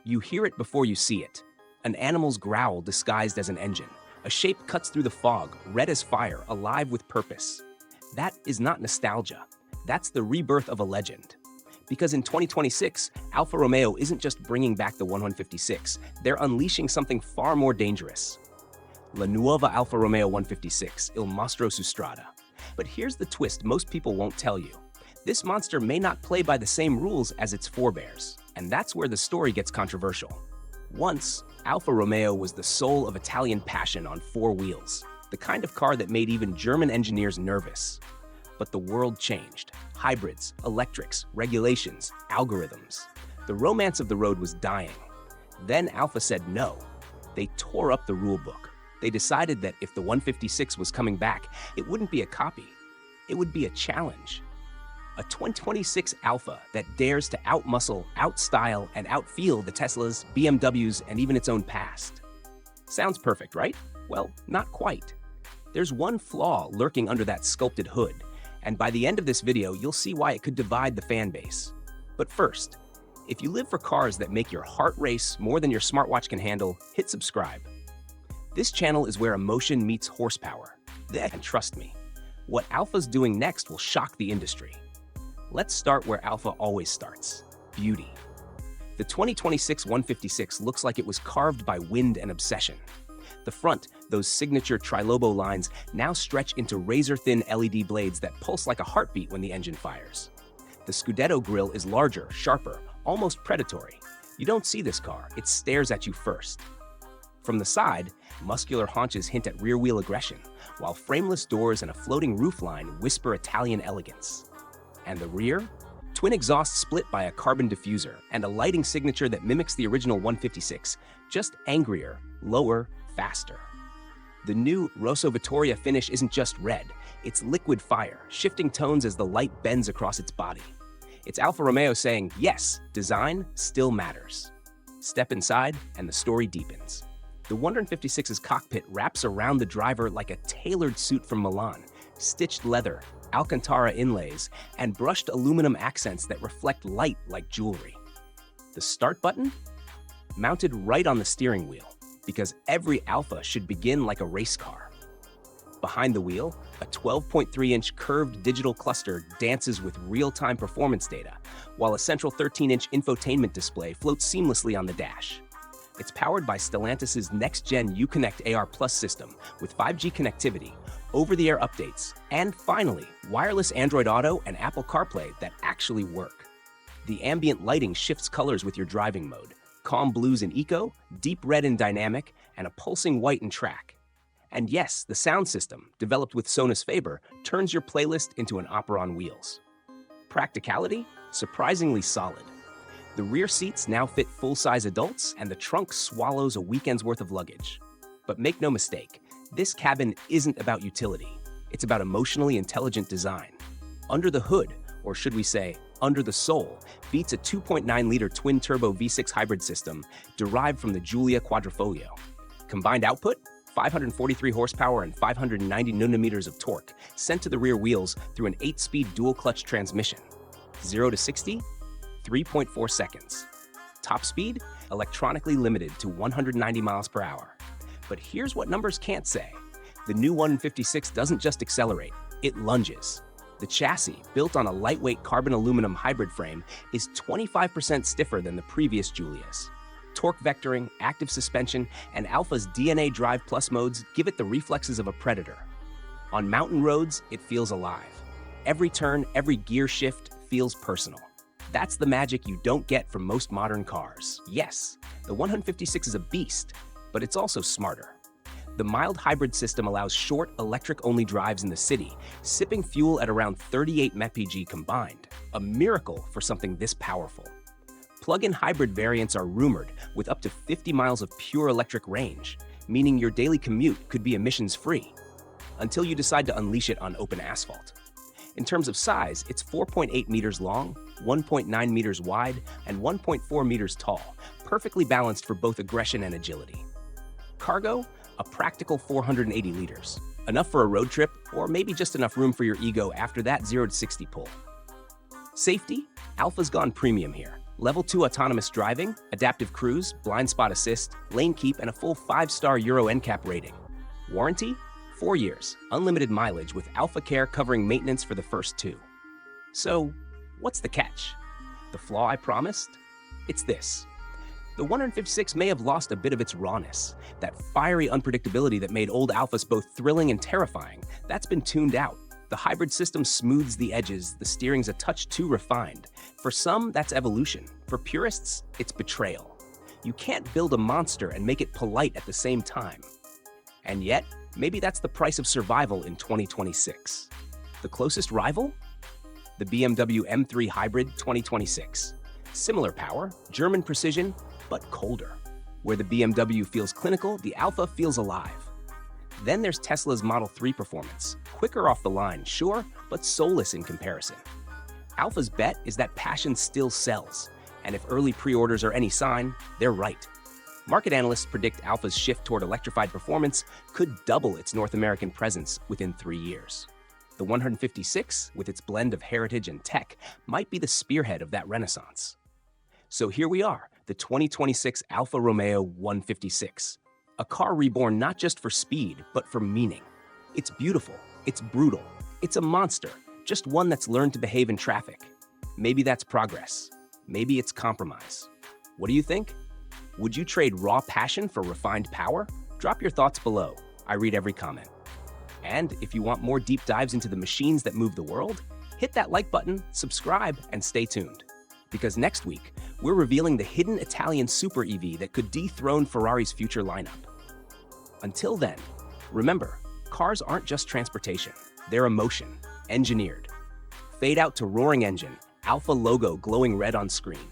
You hear it before you see it. An animal's growl disguised as an engine. A shape cuts through the fog, red as fire, alive with purpose. That is not nostalgia. That's the rebirth of a legend. Because in 2026, Alfa Romeo isn't just bringing back the 156, they're unleashing something far more dangerous. La Nuova Alfa Romeo 156, Il Mostro su Strada. But here's the twist most people won't tell you. This monster may not play by the same rules as its forebears, and that's where the story gets controversial. Once, Alfa Romeo was the soul of Italian passion on four wheels, the kind of car that made even German engineers nervous. But the world changed. Hybrids, electrics, regulations, algorithms. The romance of the road was dying. Then Alfa said no. They tore up the rulebook. They decided that if the 156 was coming back, it wouldn't be a copy. It would be a challenge. A 2026 Alfa that dares to outmuscle, outstyle, and outfeel the Teslas, BMWs, and even its own past. Sounds perfect, right? Well, not quite. There's one flaw lurking under that sculpted hood, and by the end of this video, you'll see why it could divide the fan base. But first, if you live for cars that make your heart race more than your smartwatch can handle, hit subscribe. This channel is where emotion meets horsepower. And trust me, what Alfa's doing next will shock the industry. Let's start where Alfa always starts: beauty. The 2026 156 looks like it was carved by wind and obsession. The front, those signature trilobo lines, now stretch into razor-thin LED blades that pulse like a heartbeat when the engine fires. The Scudetto grille is larger, sharper, almost predatory. You don't see this car, it stares at you first. From the side, muscular haunches hint at rear-wheel aggression, while frameless doors and a floating roofline whisper Italian elegance. And the rear? Twin exhausts split by a carbon diffuser and a lighting signature that mimics the original 156, just angrier, lower, faster. The new Rosso Vittoria finish isn't just red, it's liquid fire, shifting tones as the light bends across its body. It's Alfa Romeo saying, yes, design still matters. Step inside, and the story deepens. The 156's cockpit wraps around the driver like a tailored suit from Milan, stitched leather, Alcantara inlays, and brushed aluminum accents that reflect light like jewelry. The start button? Mounted right on the steering wheel, because every Alfa should begin like a race car. Behind the wheel, a 12.3-inch curved digital cluster dances with real-time performance data, while a central 13-inch infotainment display floats seamlessly on the dash. It's powered by Stellantis' next-gen Uconnect AR Plus system with 5G connectivity, over-the-air updates, and finally, wireless Android Auto and Apple CarPlay that actually work. The ambient lighting shifts colors with your driving mode: calm blues in Eco, deep red in Dynamic, and a pulsing white in Track. And yes, the sound system, developed with Sonos Faber, turns your playlist into an opera on wheels. Practicality? Surprisingly solid. The rear seats now fit full-size adults, and the trunk swallows a weekend's worth of luggage. But make no mistake, this cabin isn't about utility. It's about emotionally intelligent design. Under the hood, or should we say, under the soul, beats a 2.9-liter twin-turbo V6 hybrid system derived from the Giulia Quadrifoglio. Combined output? 543 horsepower and 590 newton-meters of torque, sent to the rear wheels through an 8-speed dual-clutch transmission. 0 to 60? 3.4 seconds. Top speed? Electronically limited to 190 miles per hour. But here's what numbers can't say. The new 156 doesn't just accelerate, it lunges. The chassis, built on a lightweight carbon aluminum hybrid frame, is 25% stiffer than the previous Giulias. Torque vectoring, active suspension, and Alfa's DNA Drive Plus modes give it the reflexes of a predator. On mountain roads, it feels alive. Every turn, every gear shift feels personal. That's the magic you don't get from most modern cars. Yes, the 156 is a beast, but it's also smarter. The mild hybrid system allows short, electric-only drives in the city, sipping fuel at around 38 mpg combined, a miracle for something this powerful. Plug-in hybrid variants are rumored with up to 50 miles of pure electric range, meaning your daily commute could be emissions-free, until you decide to unleash it on open asphalt. In terms of size, it's 4.8 meters long, 1.9 meters wide, and 1.4 meters tall, perfectly balanced for both aggression and agility. Cargo? A practical 480 liters. Enough for a road trip, or maybe just enough room for your ego after that 0 to 60 pull. Safety? Alfa's gone premium here. Level 2 autonomous driving, adaptive cruise, blind spot assist, lane keep, and a full 5-star Euro NCAP rating. Warranty? 4 years, unlimited mileage with Alpha Care covering maintenance for the first 2. So, what's the catch? The flaw I promised? It's this. The 156 may have lost a bit of its rawness. That fiery unpredictability that made old Alphas both thrilling and terrifying, that's been tuned out. The hybrid system smooths the edges, the steering's a touch too refined. For some, that's evolution. For purists, it's betrayal. You can't build a monster and make it polite at the same time. And yet, maybe that's the price of survival in 2026. The closest rival? The BMW M3 Hybrid 2026. Similar power, German precision, but colder. Where the BMW feels clinical, the Alpha feels alive. Then there's Tesla's Model 3 performance. Quicker off the line, sure, but soulless in comparison. Alpha's bet is that passion still sells, and if early pre-orders are any sign, they're right. Market analysts predict Alpha's shift toward electrified performance could double its North American presence within 3 years. The 156, with its blend of heritage and tech, might be the spearhead of that renaissance. So here we are, the 2026 Alfa Romeo 156. A car reborn not just for speed, but for meaning. It's beautiful, it's brutal, it's a monster, just one that's learned to behave in traffic. Maybe that's progress. Maybe it's compromise. What do you think? Would you trade raw passion for refined power? Drop your thoughts below. I read every comment. And if you want more deep dives into the machines that move the world, hit that like button, subscribe, and stay tuned. Because next week, we're revealing the hidden Italian super EV that could dethrone Ferrari's future lineup. Until then, remember, cars aren't just transportation. They're emotion, engineered. Fade out to roaring engine, Alpha logo glowing red on screen.